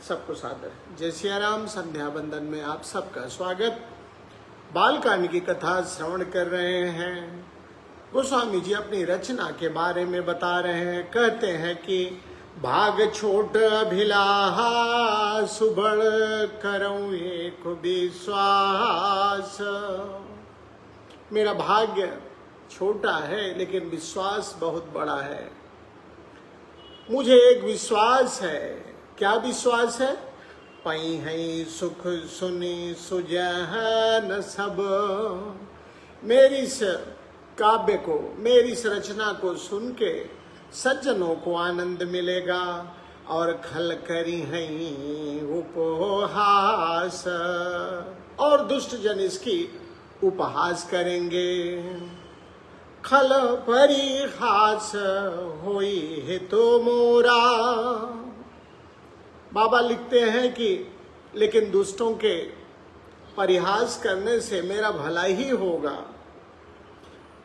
सबको सादर जय सिया राम। संध्या बंदन में आप सबका स्वागत। बालकांड की कथा श्रवण कर रहे हैं। गोस्वामी जी अपनी रचना के बारे में बता रहे हैं। कहते हैं कि भाग छोट अभिलाहा सुबड़ करऊं एक विश्वास। मेरा भाग्य छोटा है लेकिन विश्वास बहुत बड़ा है। मुझे एक विश्वास है। क्या विश्वास है? पई है सुख सुनी सुजहन सब। मेरी इस काव्य को, मेरी इस रचना को सुन के सज्जनों को आनंद मिलेगा और खल करी है उपहास, और दुष्ट जन इसकी उपहास करेंगे। खल परिहास होई है तो मोरा। बाबा लिखते हैं कि लेकिन दुष्टों के परिहास करने से मेरा भला ही होगा।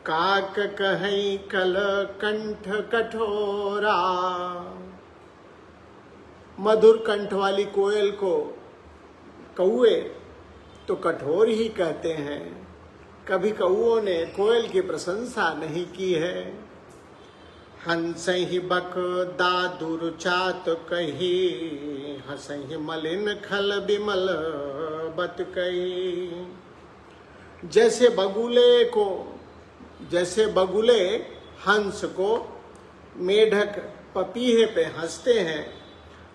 काक कहीं कल कंठ कठोरा। मधुर कंठ वाली कोयल को कौए तो कठोर ही कहते हैं। कभी कौओं ने कोयल की प्रशंसा नहीं की है। हंसहि बक दादुर चात कही, हंसहि मलिन खल बिमल बत कही। जैसे बगुले हंस को मेढक पपीहे पे हंसते हैं,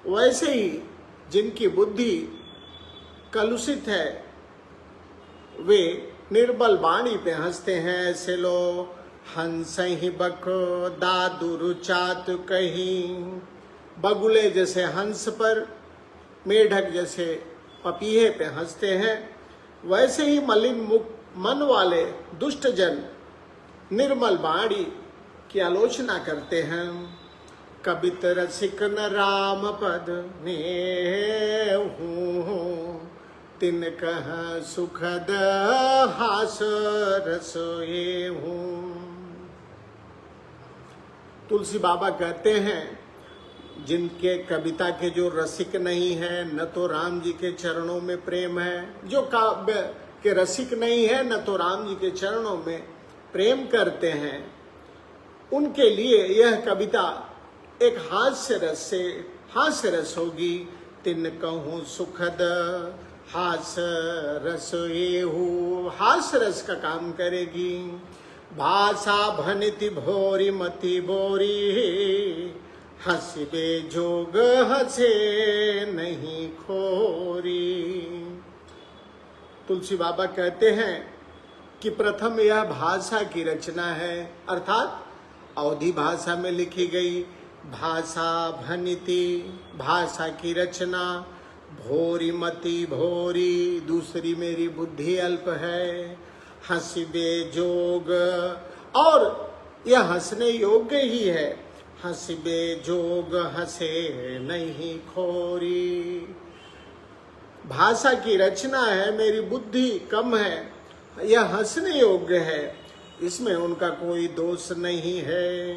वैसे ही जिनकी बुद्धि कलुषित है वे निर्बल वाणी पे हंसते हैं। ऐसे लोग हंसहि बक दादुर चात कही। बगुले जैसे हंस पर, मेढक जैसे पपीहे पे हंसते हैं, वैसे ही मलिन मन वाले दुष्ट जन निर्मल वाणी की आलोचना करते हैं। कबित रसिक न राम पद ने हूँ, तिन कह सुखद हास रसोए हूँ। तुलसी बाबा कहते हैं जिनके कविता के जो रसिक नहीं है, न तो राम जी के चरणों में प्रेम है, जो काव्य के रसिक नहीं है, न तो राम जी के चरणों में प्रेम करते हैं, उनके लिए यह कविता एक हास्य रस होगी। तिन कहूँ सुखद हास रस एहू, हास्य रस का काम करेगी। भाषा भनिति भोरी मति बोरी, हंसिबे जोग हंसे नहीं खोरी। तुलसी बाबा कहते हैं कि प्रथम यह भाषा की रचना है, अर्थात अवधी भाषा में लिखी गई। भाषा भनिति, भाषा की रचना। भोरी मति भोरी, दूसरी मेरी बुद्धि अल्प है। हंसिबे जोग, और यह हंसने योग्य ही है। हंसिबे जोग हंसे नहीं खोरी। भाषा की रचना है, मेरी बुद्धि कम है, यह हंसने योग्य है, इसमें उनका कोई दोष नहीं है।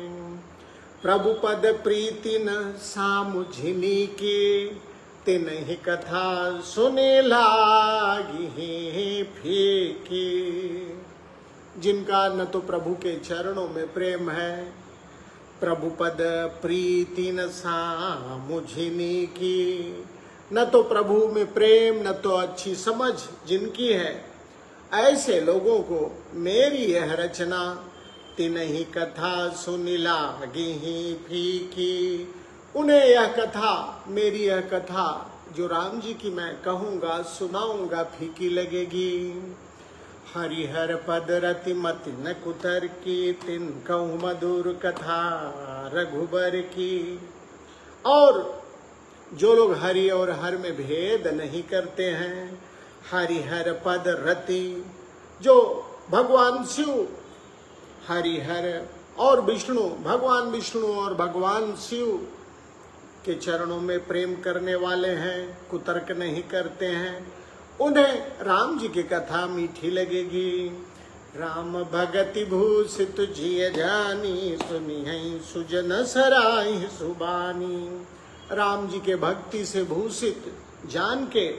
प्रभु पद प्रीति न सामुझिनी की, तिन ही कथा सुने लागी फीकी। जिनका न तो प्रभु के चरणों में प्रेम है, प्रभु पद प्रीति न सामुझिनी की, न तो प्रभु में प्रेम, न तो अच्छी समझ जिनकी है, ऐसे लोगों को मेरी यह रचना तिन ही कथा सुनी लागी फीकी। उन्हें यह कथा, मेरी यह कथा जो राम जी की मैं कहूँगा, सुनाऊंगा, फीकी लगेगी। हरिहर पद रति मति न कुतर की, तिन कहूँ मधुर कथा रघुबर की। और जो लोग हरि और हर में भेद नहीं करते हैं, हरिहर पद रति, जो भगवान शिव, हरिहर और विष्णु, भगवान विष्णु और भगवान शिव के चरणों में प्रेम करने वाले हैं, कुतर्क नहीं करते हैं, उन्हें राम जी की कथा मीठी लगेगी। राम भगति भूषित जिय जानी, सुनी है सुजन सराय सुबानी। राम जी के भक्ति से भूषित जान के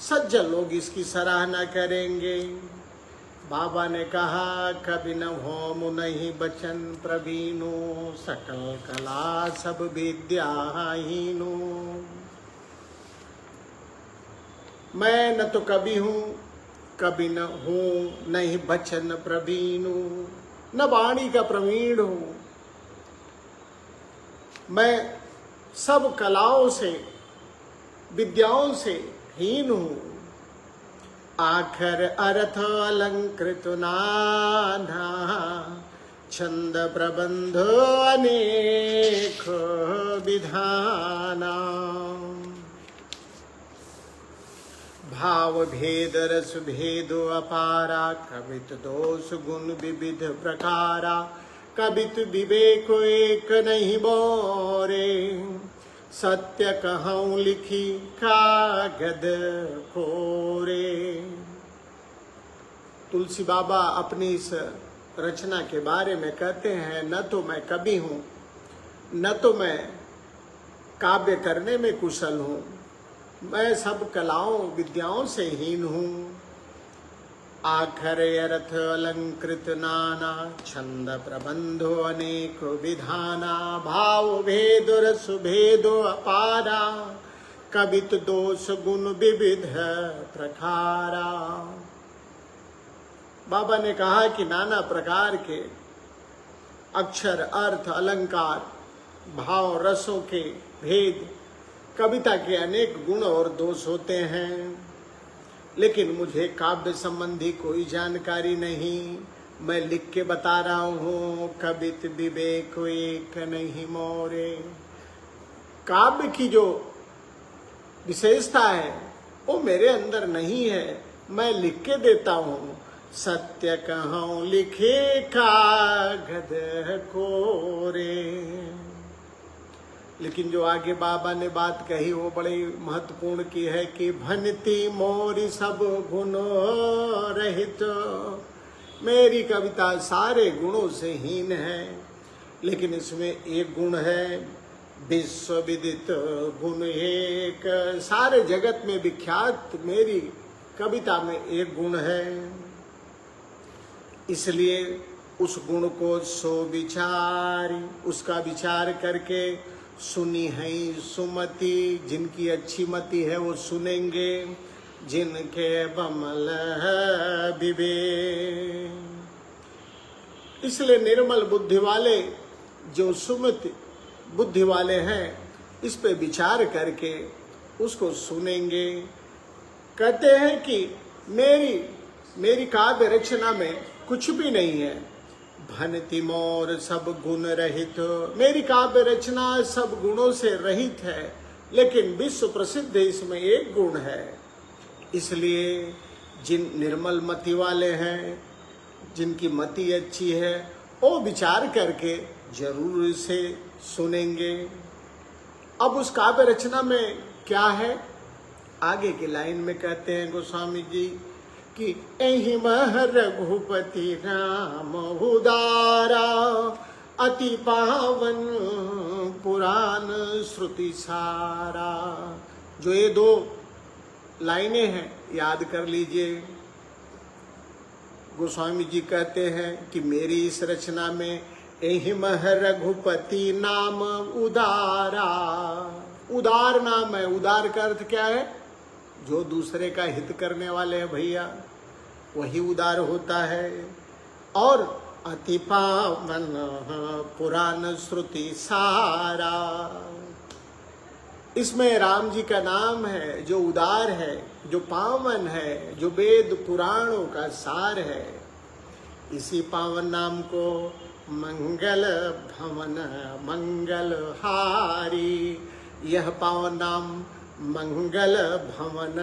सज्जन लोग इसकी सराहना करेंगे। बाबा ने कहा, कभी न हो मुनहि बचन प्रवीणो, सकल कला सब विद्याहीनो। मैं न तो कवि हूँ, कभी न हूँ नहीं बचन प्रवीणो, न वाणी का प्रवीण हूँ। मैं सब कलाओं से विद्याओं से हीन हूँ। आखर अर्थ अलंकृत नाना, छंद प्रबंध अनेक विधाना। भाव भेद रस भेद अपारा, कवित दोष गुण विविध प्रकारा। कवित विवेक एक नहीं बोरे, सत्य कहूँ लिखी कागद कोरे। तुलसी बाबा अपनी इस रचना के बारे में कहते हैं, न तो मैं कवि हूँ, न तो मैं काव्य करने में कुशल हूँ, मैं सब कलाओं विद्याओं से हीन हूँ। आखर अर्थ अलंकृत नाना, छंद प्रबंधो अनेक विधाना। भाव भेद रस भेद अपारा, कवित दोष गुण विविध प्रकारा। बाबा ने कहा कि नाना प्रकार के अक्षर, अर्थ, अलंकार, भाव, रसों के भेद, कविता के अनेक गुण और दोष होते हैं, लेकिन मुझे काव्य संबंधी कोई जानकारी नहीं। मैं लिख के बता रहा हूँ, कवित विवेक एक नहीं मोरे। काव्य की जो विशेषता है वो मेरे अंदर नहीं है, मैं लिख के देता हूँ। सत्य कहूँ लिखे कागद कोरे। लेकिन जो आगे बाबा ने बात कही वो बड़ी महत्वपूर्ण की है कि भनती मोरी सब गुण रहित। मेरी कविता सारे गुणों से हीन है, लेकिन इसमें एक गुण है, विश्व विदित गुण एक। सारे जगत में विख्यात मेरी कविता में एक गुण है, इसलिए उस गुण को सो विचार, उसका विचार करके सुनी है सुमति। जिनकी अच्छी मति है वो सुनेंगे, जिनके बमल विवेक। इसलिए निर्मल बुद्धि वाले जो सुमति बुद्धि वाले हैं, इस पे विचार करके उसको सुनेंगे। कहते हैं कि मेरी काव्य रचना में कुछ भी नहीं है, भनति मोर सब गुण रहित। मेरी काव्य रचना सब गुणों से रहित है, लेकिन विश्व प्रसिद्ध इसमें एक गुण है। इसलिए जिन निर्मल मति वाले हैं, जिनकी मति अच्छी है, वो विचार करके जरूर इसे सुनेंगे। अब उस काव्य रचना में क्या है, आगे की लाइन में कहते हैं गोस्वामी जी कि एहि मह रघुपति राम उदारा, अति पावन पुराण श्रुति सारा। जो ये दो लाइनें हैं याद कर लीजिए। गोस्वामी जी कहते हैं कि मेरी इस रचना में एहि मह रघुपति नाम उदारा। उदार नाम है। उदार का अर्थ क्या है? जो दूसरे का हित करने वाले हैं भैया, वही उदार होता है। और अति पावन पुराण श्रुति सारा, इसमें राम जी का नाम है जो उदार है, जो पावन है, जो वेद पुराणों का सार है। इसी पावन नाम को मंगल भवन मंगल हारी, यह पावन नाम मंगल भवन,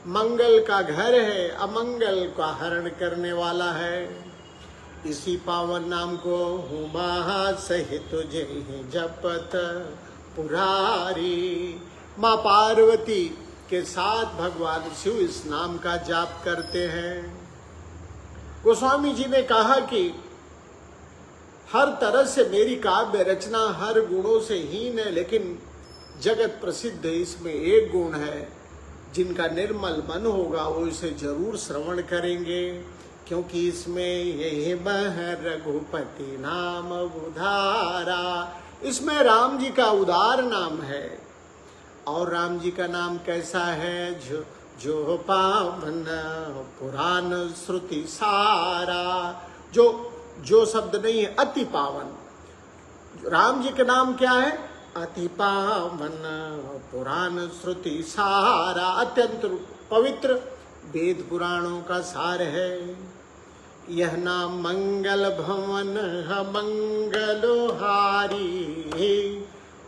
मंगल का घर है, अमंगल का हरण करने वाला है। इसी पावन नाम को हुमा सहित जय जपत पुरारी। माँ पार्वती के साथ भगवान शिव इस नाम का जाप करते हैं। गोस्वामी जी ने कहा कि हर तरह से मेरी काव्य रचना हर गुणों से हीन है, लेकिन जगत प्रसिद्ध इसमें एक गुण है, जिनका निर्मल मन होगा वो इसे जरूर श्रवण करेंगे, क्योंकि इसमें यही बह रघुपति नाम उधारा, इसमें राम जी का उदार नाम है। और राम जी का नाम कैसा है? जो पावन पुराण श्रुति सारा, जो शब्द नहीं है, अति पावन। राम जी का नाम क्या है? अति पावन पुराण श्रुति सारा, अत्यंत पवित्र वेद पुराणों का सार है। यह नाम मंगल भवन मंगलोहारी,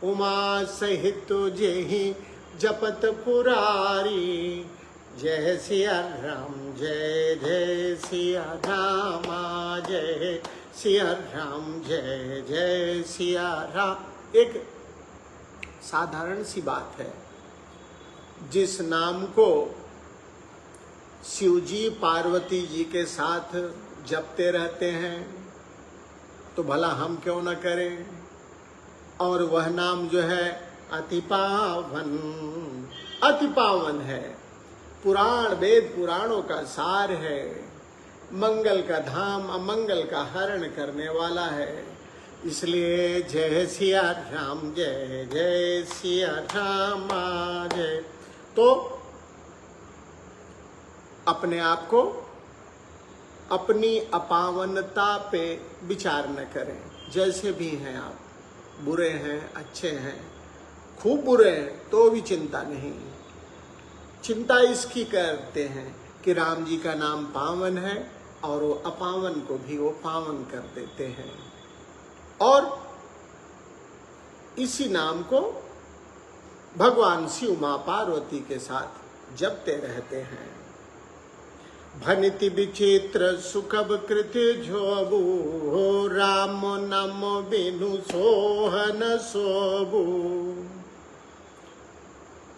उमा सहित जेहि जपत पुरारी। जय सिया राम जय जय सिया राम, जय सिया राम जय जय सिया राम। एक साधारण सी बात है, जिस नाम को शिव जी पार्वती जी के साथ जपते रहते हैं, तो भला हम क्यों न करें। और वह नाम जो है अति पावन है, पुराण वेद पुराणों का सार है, मंगल का धाम अमंगल का हरण करने वाला है। इसलिए जय सिया राम जय जय सिया राम जय। तो अपने आप को अपनी अपावनता पे विचार न करें। जैसे भी हैं आप, बुरे हैं अच्छे हैं, खूब बुरे हैं तो भी चिंता नहीं। चिंता इसकी करते हैं कि राम जी का नाम पावन है और वो अपावन को भी वो पावन कर देते हैं, और इसी नाम को भगवान शिव मां पार्वती के साथ जपते रहते हैं। भनिति विचित्र सुखब कृति झोबू, राम नाम बिनु सोहन सोबू।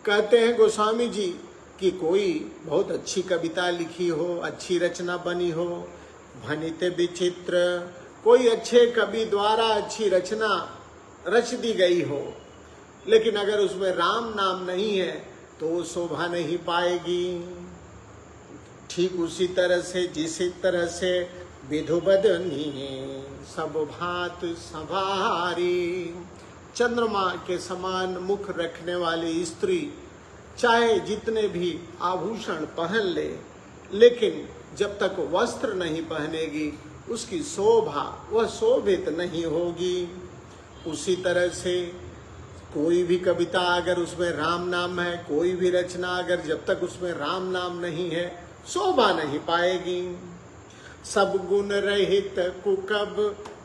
कहते हैं गोस्वामी जी कि कोई बहुत अच्छी कविता लिखी हो, अच्छी रचना बनी हो, भनित विचित्र, कोई अच्छे कवि द्वारा अच्छी रचना रच दी गई हो, लेकिन अगर उसमें राम नाम नहीं है तो वो शोभा नहीं पाएगी। ठीक उसी तरह से जिस तरह से विधु बदनी सब भात संभारी, चंद्रमा के समान मुख रखने वाली स्त्री चाहे जितने भी आभूषण पहन ले, लेकिन जब तक वस्त्र नहीं पहनेगी उसकी शोभा वह शोभित नहीं होगी। उसी तरह से कोई भी कविता अगर उसमें राम नाम है, कोई भी रचना अगर जब तक उसमें राम नाम नहीं है, शोभा नहीं पाएगी। सब गुण रहित कुकब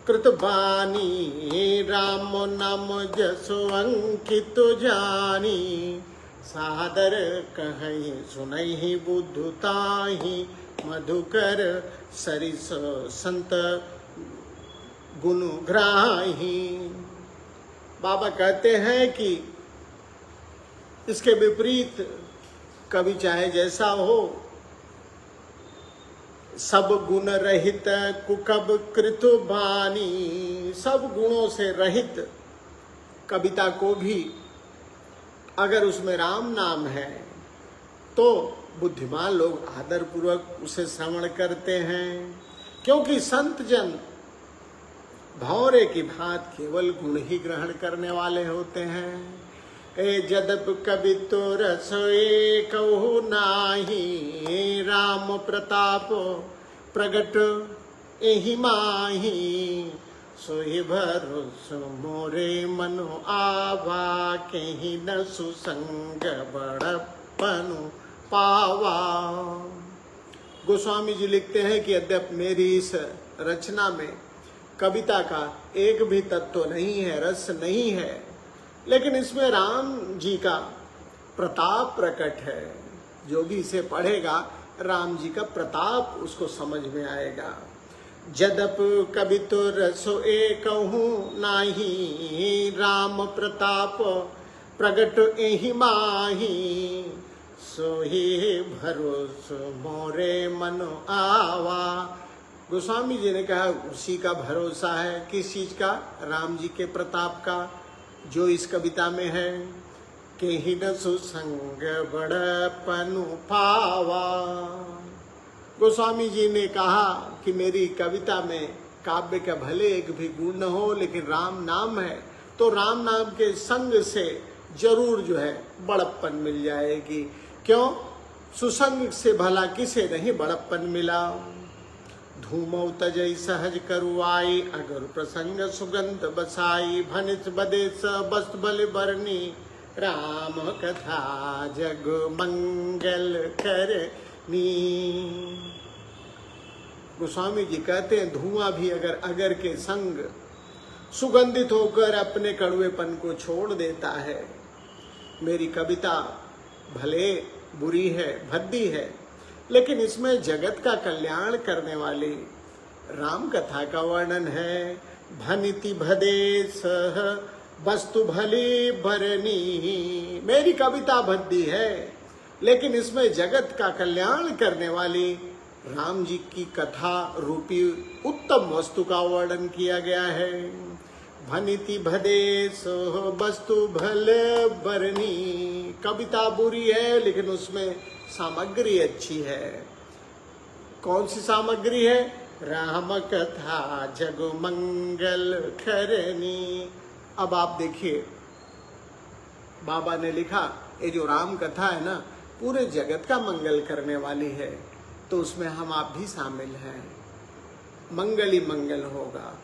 कृतबानी, राम नाम जसो अंकित जानी। सादर कहि सुनहि बुद्धताहि, मधुकर सरिस संत गुण ग्राही। बाबा कहते हैं कि इसके विपरीत कवि चाहे जैसा हो, सब गुण रहित कुकब कृत बानी, सब गुणों से रहित कविता को भी अगर उसमें राम नाम है तो बुद्धिमान लोग आदर पूर्वक उसे श्रवण करते हैं, क्योंकि संत जन भौरे की भांत केवल गुण ही ग्रहण करने वाले होते हैं। ए जदप कवि तो रस कहु नाही, राम प्रताप प्रगट एहि माही। सोहि भरोसो मोरे मनो आवा, केहि न सुसंग बड़पनु पावा। गोस्वामी जी लिखते हैं कि यद्यपि मेरी इस रचना में कविता का एक भी तत्व नहीं है, रस नहीं है, लेकिन इसमें राम जी का प्रताप प्रकट है। जो भी इसे पढ़ेगा राम जी का प्रताप उसको समझ में आएगा। जदप कवि तो रसो कहूँ नाही, राम प्रताप प्रगट एहि माही। सोहि भरोसो मोरे मनो आवा। गोस्वामी जी ने कहा उसी का भरोसा है। किस चीज का? राम जी के प्रताप का, जो इस कविता में है। के ही न सुसंग बड़पनु पावा। गोस्वामी जी ने कहा कि मेरी कविता में काव्य का भले एक भी गुण न हो, लेकिन राम नाम है तो राम नाम के संग से जरूर जो है बड़प्पन मिल जाएगी। क्यों? सुसंग से भला किसे नहीं बड़प्पन मिला। धूमौ तजई सहज करुआई, अगर प्रसंग सुगंध बसाई, भनित बदेश बस्त बल बरनी, राम कथा जग मंगल करनी। गोस्वामी जी कहते हैं धुआं भी अगर के संग सुगंधित होकर अपने कड़वेपन को छोड़ देता है। मेरी कविता भले बुरी है, भद्दी है, लेकिन इसमें जगत का कल्याण करने वाली राम कथा का वर्णन है। भनिति भदेश वस्तु भली भरनी। मेरी कविता भद्दी है, लेकिन इसमें जगत का कल्याण करने वाली राम जी की कथा रूपी उत्तम वस्तु का वर्णन किया गया है। भनिति भदेश वस्तु भल बरनी। कविता बुरी है, लेकिन उसमें सामग्री अच्छी है। कौन सी सामग्री है? राम कथा जग मंगल करनी। अब आप देखिए, बाबा ने लिखा ये जो राम कथा है ना, पूरे जगत का मंगल करने वाली है, तो उसमें हम आप भी शामिल हैं। मंगल ही मंगल होगा।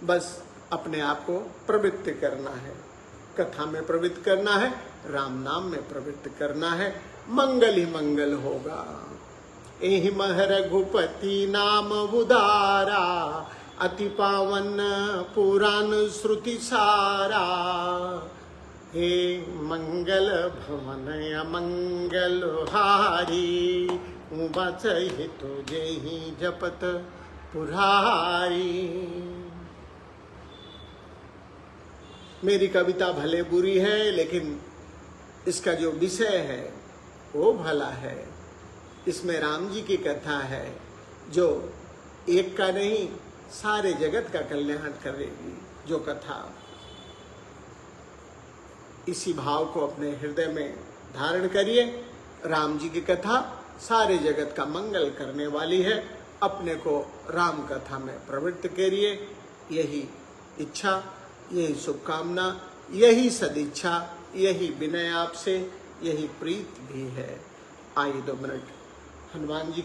बस अपने आप को प्रवृत्त करना है, कथा में प्रवृत्त करना है, राम नाम में प्रवृत्त करना है, मंगल ही मंगल होगा। एहि मह रघुपति नाम उदारा, अति पावन पुराण श्रुति सारा। हे मंगल भवन अमंगल हारी, बचहि तुझे ही जपत पुरारी। मेरी कविता भले बुरी है, लेकिन इसका जो विषय है वो भला है। इसमें राम जी की कथा है जो एक का नहीं सारे जगत का कल्याण करेगी। जो कथा, इसी भाव को अपने हृदय में धारण करिए। राम जी की कथा सारे जगत का मंगल करने वाली है। अपने को राम कथा में प्रवृत्त करिए। यही इच्छा, यही शुभकामना, यही सदिच्छा, यही विनय आपसे, यही प्रीत भी है। आइए 2 मिनट हनुमान जी